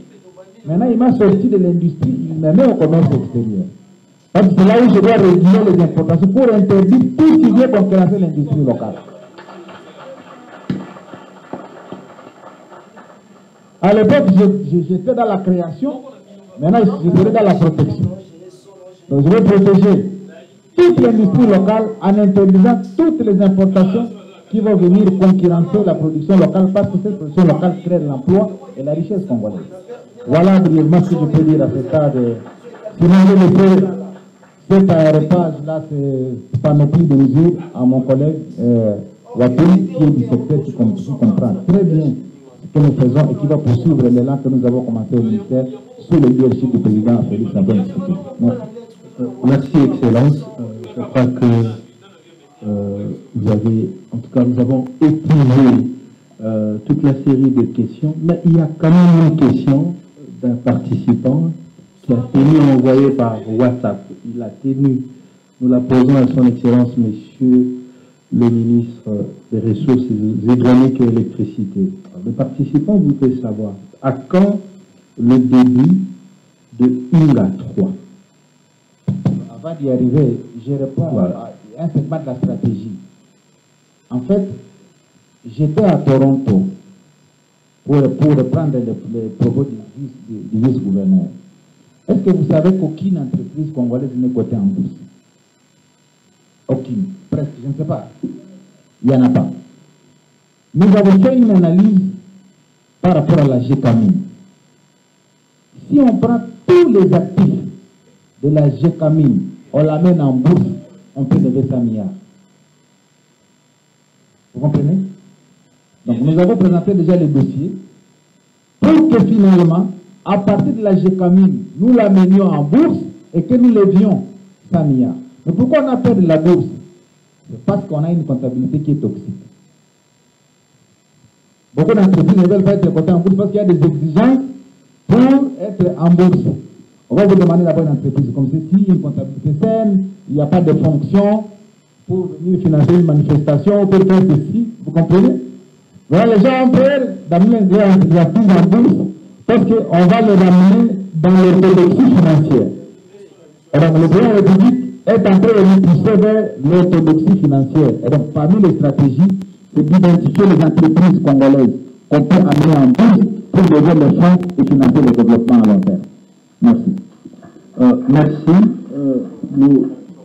Maintenant, il m'a sorti de l'industrie, il m'a mis au commerce extérieur. Parce que c'est là où je dois réduire les importations pour interdire tout ce qui vient concurrencer l'industrie locale. À l'époque, j'étais dans la création, maintenant je serai dans la protection. Donc je vais protéger toute l'industrie locale en interdisant toutes les importations qui vont venir concurrencer la production locale parce que cette production locale crée de l'emploi et la richesse congolaise. Voilà brièvement ce que je peux dire à ce stade. Sinon, je vais laisser cet aéropage-là, c'est panoplie de mesures à mon collègue Wapouli, qui est du secteur qui comprend très bien ce que nous faisons et qui va poursuivre l'élan que nous avons commencé au ministère sous le leadership du président Félix Antoine Tshisekedi. Merci. Merci, Excellence. Je crois que vous avez, en tout cas, nous avons épuisé toute la série de questions, mais il y a quand même une question d'un participant qui a tenu à envoyer par WhatsApp. Il a tenu, nous la posons à son Excellence, Monsieur le ministre des Ressources hydrauliques et électricité. Le participant voudrait savoir à quand le début de INGA 3. Avant d'y arriver, je réponds à un segment de la stratégie. En fait, j'étais à Toronto pour reprendre les propos du vice-gouverneur. Est-ce que vous savez qu'aucune entreprise congolaise n'est cotée en bourse? Aucune, presque, je ne sais pas. Il n'y en a pas. Nous avons fait une analyse par rapport à la GECAMIN. Si on prend tous les actifs de la GECAMIN, on l'amène en bourse, on peut lever 100 milliards. Vous comprenez? Donc nous avons présenté déjà les dossiers pour que finalement, à partir de la GECAMIN, nous l'amenions en bourse et que nous levions 100 milliards. Mais pourquoi on a peur de la bourse? C'est parce qu'on a une comptabilité qui est toxique. Beaucoup d'entreprises ne veulent pas être cotées en bourse parce qu'il y a des exigences pour être en bourse. On va vous demander d'avoir une entreprise comme ceci, une comptabilité saine, il n'y a pas de fonction pour venir financer une manifestation, pour faire ceci, vous comprenez? Voilà, les gens ont peur d'amener la prise en bourse parce qu'on va les ramener dans l'orthodoxie financière. Alors, le président de la République est en train de nous pousser vers l'orthodoxie financière. Et donc, parmi les stratégies, c'est d'identifier les entreprises congolaises qu'on peut amener en bourse pour lever les fonds et financer le développement à long terme. Merci. Merci.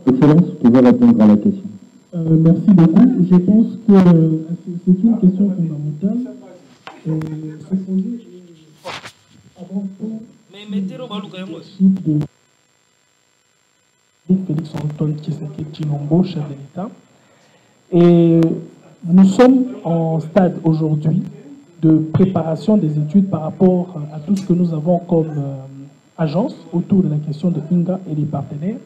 Excellence, vous pouvez répondre à la question. Merci beaucoup. Je pense que c'est une question fondamentale. C'est posé avant tout de Félix Antoine Tshisekedi Tshilombo, chef de l'État. Et nous sommes en stade aujourd'hui de préparation des études par rapport à tout ce que nous avons comme agence autour de la question de Inga et des partenaires.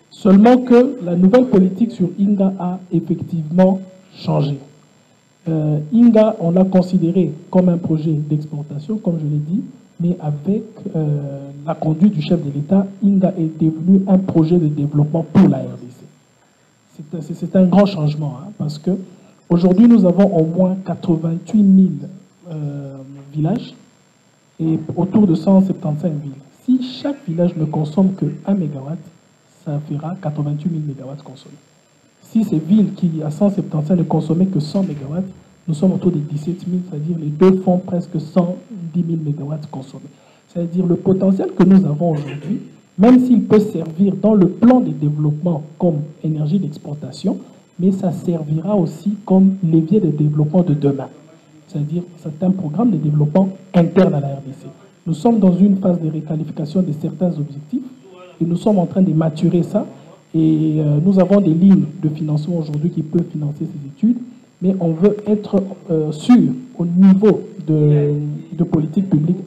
Seulement que la nouvelle politique sur Inga a effectivement changé. Inga, on l'a considéré comme un projet d'exportation, comme je l'ai dit, mais avec la conduite du chef de l'État, Inga est devenu un projet de développement pour la RDC. C'est un grand changement, hein, parce que aujourd'hui nous avons au moins 88 000 villages et autour de 175 villes. Si chaque village ne consomme que 1 MW, ça fera 88 000 MW consommés. Si ces villes qui, à 175, ne consommaient que 100 MW, nous sommes autour de 17 000, c'est-à-dire les deux font presque 110 000 MW consommés. C'est-à-dire le potentiel que nous avons aujourd'hui, même s'il peut servir dans le plan de développement comme énergie d'exportation, mais ça servira aussi comme levier de développement de demain. C'est-à-dire c'est un programme de développement interne à la RDC. Nous sommes dans une phase de réqualification de certains objectifs et nous sommes en train de maturer ça. Et nous avons des lignes de financement aujourd'hui qui peuvent financer ces études, mais on veut être sûr au niveau de politique publique